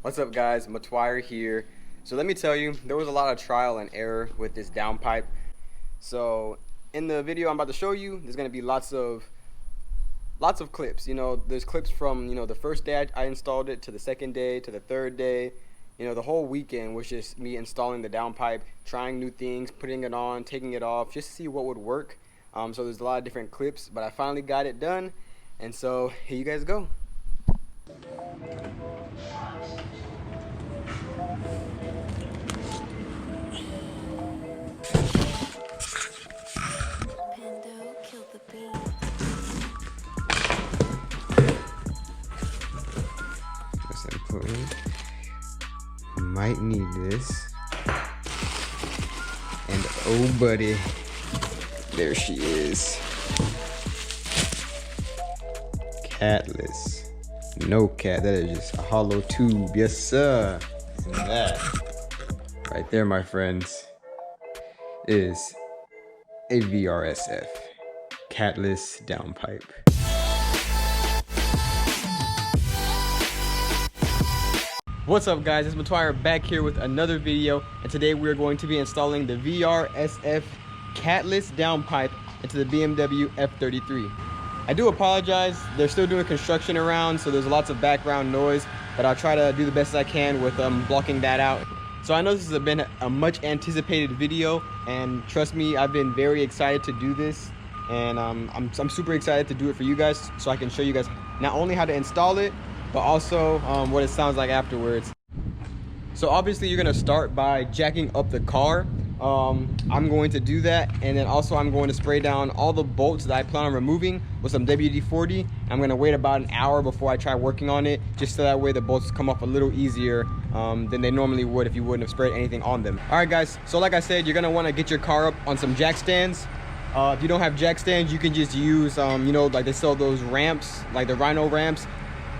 What's up guys, Matwire here. So let me tell you, there was a lot of trial and error with this downpipe. So in the video I'm about to show you, there's gonna be lots of clips. You know, there's clips from, the first day I installed it to the second day to the third day. The whole weekend was just me installing the downpipe, trying new things, putting it on, taking it off, just to see what would work. So there's a lot of different clips, but I finally got it done, and so here you guys go. That's important. Might need this. And oh buddy, there she is. Catless. No cat, that is just a hollow tube. Yes sir. And that right there, my friends, is a VRSF catless downpipe. What's up guys, it's Matwire back here with another video, and today we're going to be installing the VRSF catless downpipe into the BMW F33. I do apologize, they're still doing construction around, so there's lots of background noise, but I'll try to do the best I can with blocking that out. So I know this has been a much anticipated video, and trust me, I've been very excited to do this, and I'm super excited to do it for you guys, so I can show you guys not only how to install it, but also what it sounds like afterwards. So obviously you're gonna start by jacking up the car. I'm going to do that, and then also I'm going to spray down all the bolts that I plan on removing with some WD-40. I'm gonna wait about an hour before I try working on it, just so that way the bolts come off a little easier than they normally would if you wouldn't have sprayed anything on them. All right guys, so like I said, you're gonna wanna get your car up on some jack stands. If you don't have jack stands, you can just use, like they sell those ramps, like the Rhino ramps.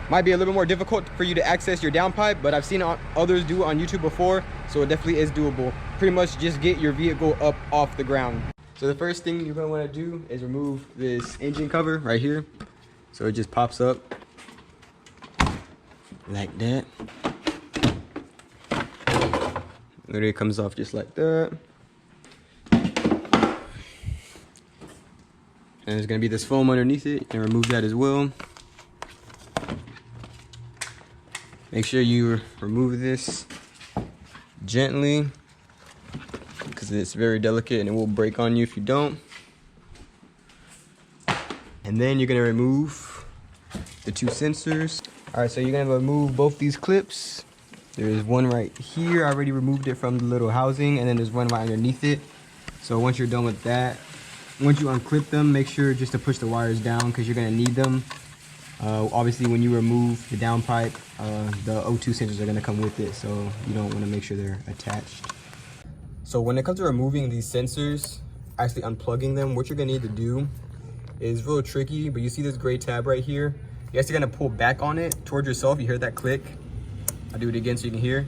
Might be a little more difficult for you to access your downpipe, but I've seen others do it on YouTube before, so it definitely is doable. Pretty much just get your vehicle up off the ground. So the first thing you're gonna wanna do is remove this engine cover right here. So it just pops up like that. Literally comes off just like that. And there's gonna be this foam underneath it, and remove that as well. Make sure you remove this gently, because it's very delicate and it will break on you if you don't. And then you're gonna remove the two sensors. All right, so you're gonna remove both these clips. There's one right here, I already removed it from the little housing, and then there's one right underneath it. So once you're done with that, once you unclip them, make sure just to push the wires down, because you're gonna need them. Obviously when you remove the downpipe, the O2 sensors are going to come with it, so you don't want to make sure they're attached. So when it comes to removing these sensors, actually unplugging them, what you're going to need to do is real tricky, but you see this gray tab right here? You're actually going to pull back on it towards yourself. You hear that click? I'll do it again so you can hear.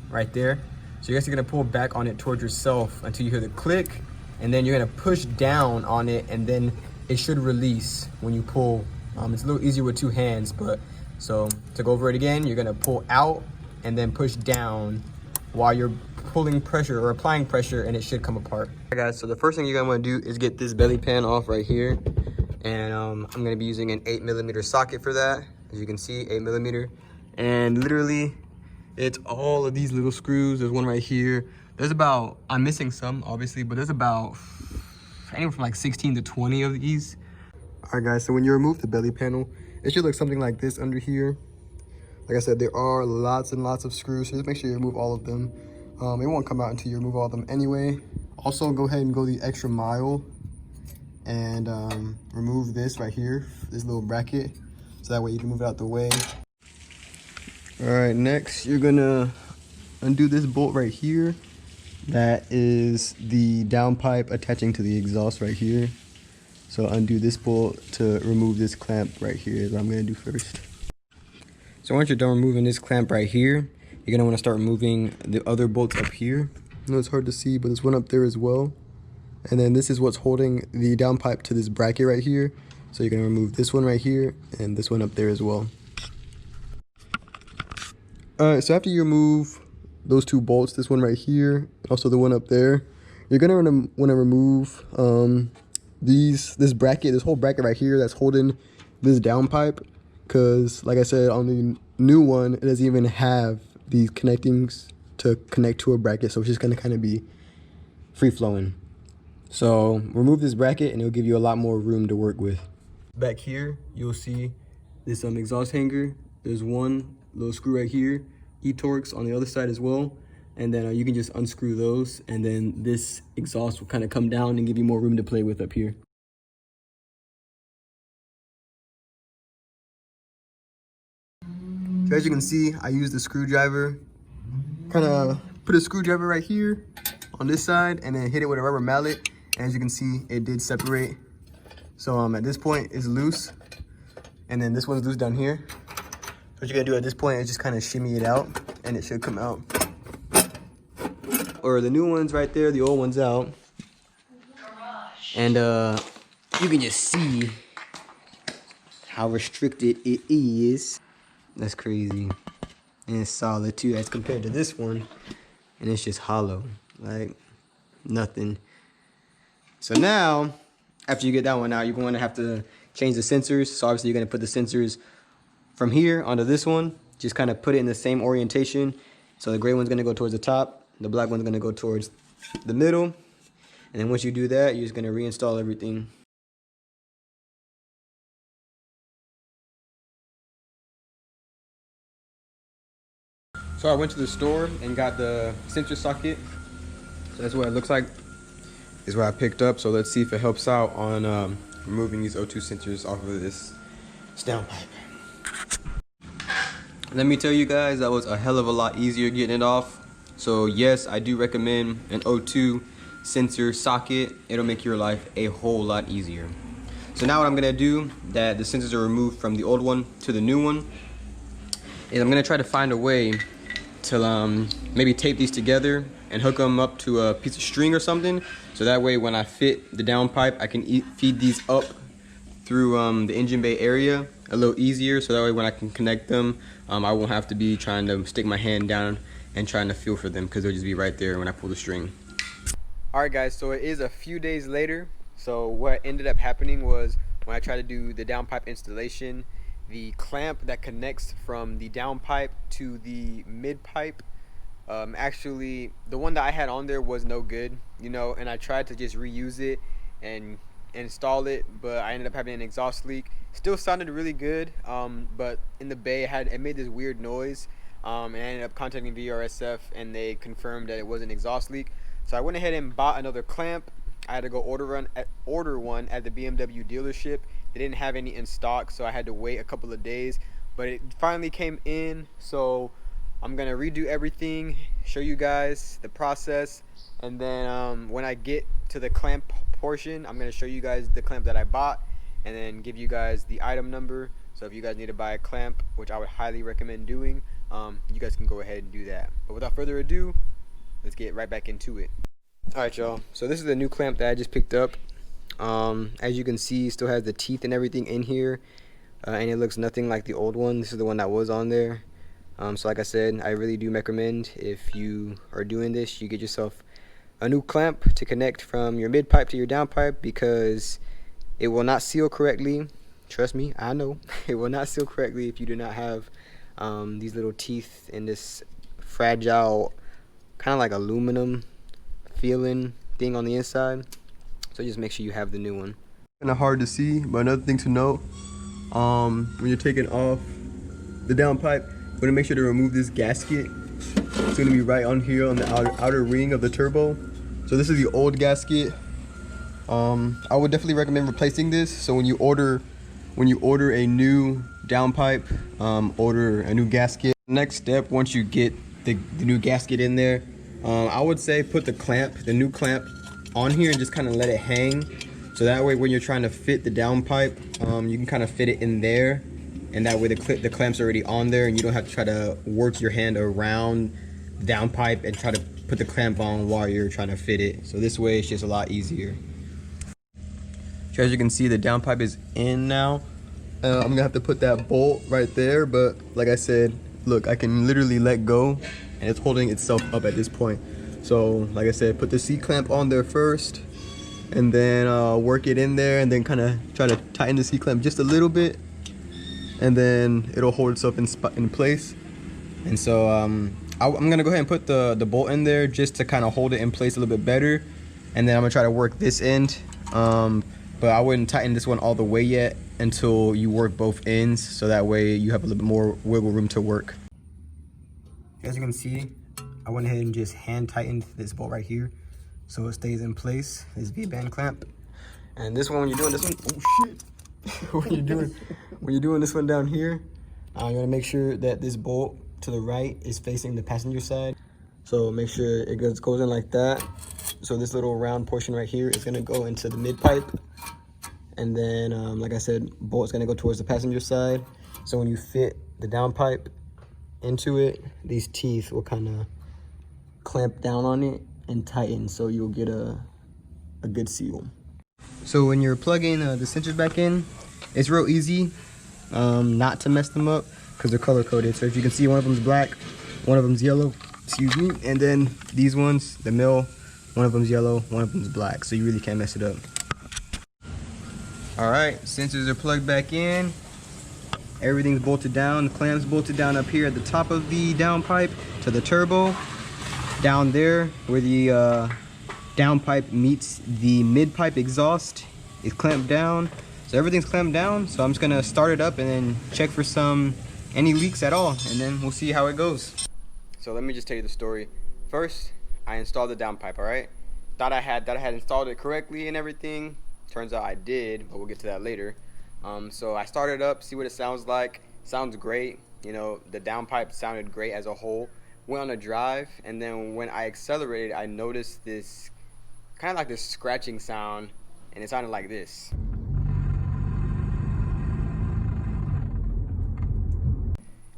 Right there. So you're actually going to pull back on it towards yourself until you hear the click, and then you're going to push down on it, and then it should release when you pull. It's a little easier with two hands, but so to go over it again, you're gonna pull out and then push down while you're pulling pressure or applying pressure, and it should come apart. Alright guys, so the first thing you're gonna wanna do is get this belly pan off right here. And I'm gonna be using an 8mm socket for that. As you can see, 8mm. And literally, it's all of these little screws. There's one right here. There's about, I'm missing some obviously, but there's about anywhere from like 16 to 20 of these. Alright guys, so when you remove the belly panel, it should look something like this under here. Like I said, there are lots and lots of screws, so just make sure you remove all of them. It won't come out until you remove all of them anyway. Also, go ahead and go the extra mile and remove this right here, this little bracket, so that way you can move it out the way. Alright, next you're gonna undo this bolt right here. That is the downpipe attaching to the exhaust right here. So undo this bolt to remove this clamp right here is what I'm gonna do first. So once you're done removing this clamp right here, you're gonna wanna start removing the other bolts up here. I know it's hard to see, but there's one up there as well. And then this is what's holding the downpipe to this bracket right here. So you're gonna remove this one right here and this one up there as well. All right, so after you remove those two bolts, this one right here, also the one up there, you're gonna want to remove this bracket, this whole bracket right here that's holding this downpipe, because like I said, on the new one, it doesn't even have these connectings to connect to a bracket, so it's just gonna kind of be free flowing. So remove this bracket and it'll give you a lot more room to work with. Back here, you'll see this exhaust hanger. There's one little screw right here, E-Torx on the other side as well. And then you can just unscrew those, and then this exhaust will kind of come down and give you more room to play with up here. So as you can see, I used the screwdriver, kind of put a screwdriver right here on this side and then hit it with a rubber mallet. And as you can see, it did separate. So at this point it's loose, and then this one's loose down here. So what you're gonna do at this point is just kind of shimmy it out and it should come out. Or the new one's right there, the old one's out. And you can just see how restricted it is. That's crazy. And it's solid too as compared to this one. And it's just hollow, like nothing. So now, after you get that one out, you're going to have to change the sensors. So obviously you're going to put the sensors from here onto this one. Just kind of put it in the same orientation. So the gray one's going to go towards the top. The black one's going to go towards the middle. And then once you do that, you're just going to reinstall everything. So I went to the store and got the sensor socket. So that's what it looks like. Is what I picked up. So let's see if it helps out on removing these O2 sensors off of this downpipe. Let me tell you guys, that was a hell of a lot easier getting it off. So yes, I do recommend an O2 sensor socket. It'll make your life a whole lot easier. So now what I'm gonna do, that the sensors are removed from the old one to the new one, is I'm gonna try to find a way to maybe tape these together and hook them up to a piece of string or something. So that way when I fit the downpipe, I can feed these up through the engine bay area a little easier. So that way when I can connect them, I won't have to be trying to stick my hand down and trying to feel for them, because they'll just be right there when I pull the string. Alright guys, so it is a few days later. So what ended up happening was, when I tried to do the downpipe installation, the clamp that connects from the downpipe to the mid pipe, actually the one that I had on there was no good, you know, and I tried to just reuse it and install it, but I ended up having an exhaust leak. Still sounded really good, but in the bay it made this weird noise. And I ended up contacting VRSF, and they confirmed that it was an exhaust leak. So I went ahead and bought another clamp. I had to go order one at the BMW dealership. They didn't have any in stock, so I had to wait a couple of days. But it finally came in, so I'm gonna redo everything, show you guys the process, and then when I get to the clamp portion, I'm gonna show you guys the clamp that I bought, and then give you guys the item number. So if you guys need to buy a clamp, which I would highly recommend doing, you guys can go ahead and do that. But without further ado, let's get right back into it. Alright y'all, so this is the new clamp that I just picked up. As you can see, it still has the teeth and everything in here, and it looks nothing like the old one. This is the one that was on there. So like I said, I really do recommend, if you are doing this, you get yourself a new clamp to connect from your mid pipe to your down pipe, because it will not seal correctly. Trust me, I know. It will not seal correctly if you do not have these little teeth in this fragile, kind of like aluminum feeling thing on the inside. So just make sure you have the new one. Kind of hard to see, but another thing to note, when you're taking off the downpipe, you want to make sure to remove this gasket. It's going to be right on here on the outer ring of the turbo. So this is the old gasket. I would definitely recommend replacing this. So when you order a new downpipe, order a new gasket. Next step, once you get the new gasket in there, I would say put the new clamp on here and just kind of let it hang. So that way when you're trying to fit the downpipe, you can kind of fit it in there, and that way the clamp's already on there, and you don't have to try to work your hand around the downpipe and try to put the clamp on while you're trying to fit it. So this way it's just a lot easier. So as you can see, the downpipe is in now. I'm gonna have to put that bolt right there, but like I said, look, I can literally let go and it's holding itself up at this point. So like I said, put the C-clamp on there first and then work it in there and then kind of try to tighten the C-clamp just a little bit, and then it'll hold itself in place. And so I'm gonna go ahead and put the bolt in there just to kind of hold it in place a little bit better, and then I'm gonna try to work this end, but I wouldn't tighten this one all the way yet until you work both ends, so that way you have a little bit more wiggle room to work. As you can see, I went ahead and just hand tightened this bolt right here so it stays in place, this V-band clamp. And this one, when you're doing this one, oh shit, when you're doing this one down here, you're gonna make sure that this bolt to the right is facing the passenger side. So make sure it goes in like that. So this little round portion right here is gonna go into the mid pipe. And then, like I said, bolt's gonna go towards the passenger side. So when you fit the downpipe into it, these teeth will kind of clamp down on it and tighten, so you'll get a good seal. So when you're plugging the sensors back in, it's real easy not to mess them up because they're color coded. So if you can see, one of them's black, one of them's yellow, excuse me, and then these ones, the mill, one of them's yellow, one of them's black, so you really can't mess it up. All right, sensors are plugged back in. Everything's bolted down. The clamp's bolted down up here at the top of the downpipe to the turbo. Down there where the downpipe meets the mid-pipe exhaust is clamped down. So everything's clamped down. So I'm just gonna start it up and then check for any leaks at all, and then we'll see how it goes. So let me just tell you the story. First, I installed the downpipe, all right? Thought I had installed it correctly and everything. Turns out I did, but we'll get to that later. So I started up, see what it sounds like. Sounds great. You know, the downpipe sounded great as a whole. Went on a drive, and then when I accelerated, I noticed this kind of like this scratching sound, and it sounded like this.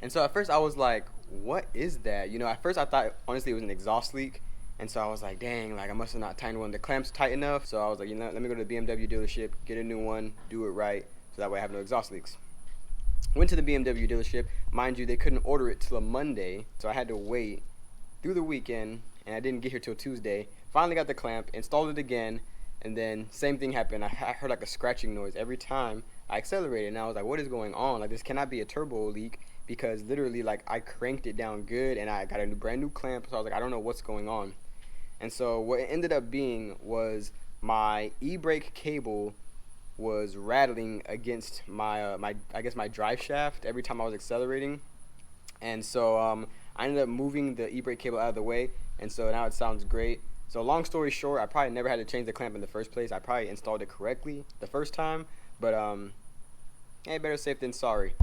And so at first I was like, what is that? You know, at first I thought honestly it was an exhaust leak. And so I was like, dang, like I must have not tightened one of the clamps tight enough. So I was like, you know, let me go to the BMW dealership, get a new one, do it right, so that way I have no exhaust leaks. Went to the BMW dealership. Mind you, they couldn't order it till a Monday, so I had to wait through the weekend, and I didn't get here till Tuesday. Finally got the clamp, installed it again, and then same thing happened. I heard like a scratching noise every time I accelerated, and I was like, what is going on? Like, this cannot be a turbo leak, because literally, like, I cranked it down good, and I got a brand new clamp, so I was like, I don't know what's going on. And so what it ended up being was my e-brake cable was rattling against my I guess my drive shaft every time I was accelerating. And so I ended up moving the e-brake cable out of the way, and so now it sounds great. So long story short, I probably never had to change the clamp in the first place. I probably installed it correctly the first time, but hey, better safe than sorry.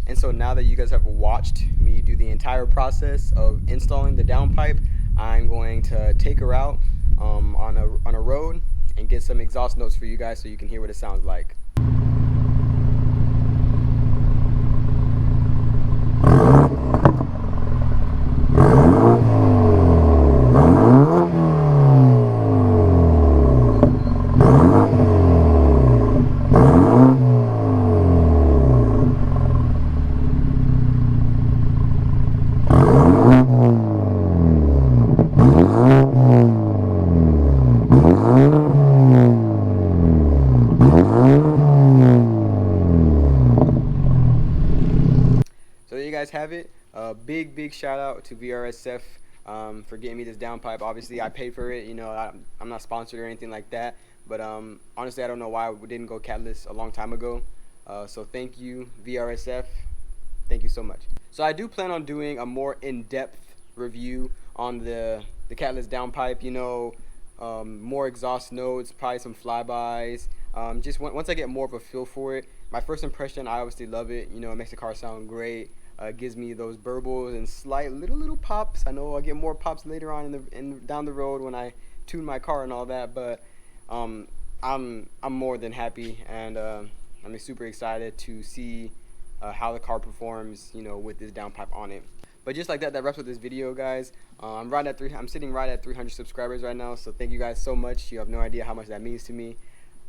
And so now that you guys have watched me do the entire process of installing the downpipe, I'm going to take her out on a road and get some exhaust notes for you guys so you can hear what it sounds like. So there you guys have it. Big shout out to VRSF for getting me this downpipe. Obviously I paid for it, you know, I'm not sponsored or anything like that, but honestly I don't know why we didn't go catless a long time ago. So thank you, VRSF. Thank you so much. So I do plan on doing a more in-depth review on the catless downpipe, you know, more exhaust notes, probably some flybys. Just once I get more of a feel for it. My first impression, I obviously love it. You know, it makes the car sound great. Gives me those burbles and slight little pops. I know I'll get more pops later on down the road when I tune my car and all that. But I'm more than happy, and I'm super excited to see how the car performs, you know, with this downpipe on it. But just like that wraps up this video, guys. I'm sitting right at 300 subscribers right now, so thank you guys so much. You have no idea how much that means to me.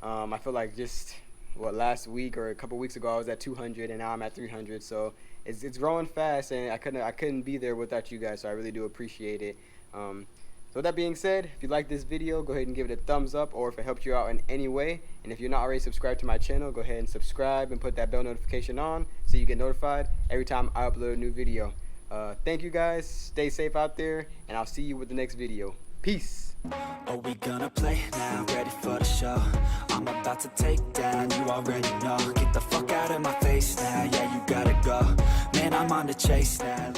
I feel like just last week or a couple weeks ago I was at 200 and now I'm at 300, so it's growing fast, and I couldn't be there without you guys, so I really do appreciate it. So with that being said, if you like this video, go ahead and give it a thumbs up, or if it helped you out in any way. And if you're not already subscribed to my channel, go ahead and subscribe and put that bell notification on so you get notified every time I upload a new video. Thank you guys, stay safe out there, and I'll see you with the next video. Peace. Are we gonna play now? Ready for the show? I'm about to take down, you already know. Get the fuck out of my face now, yeah, you gotta go. Man, I'm on the chase now.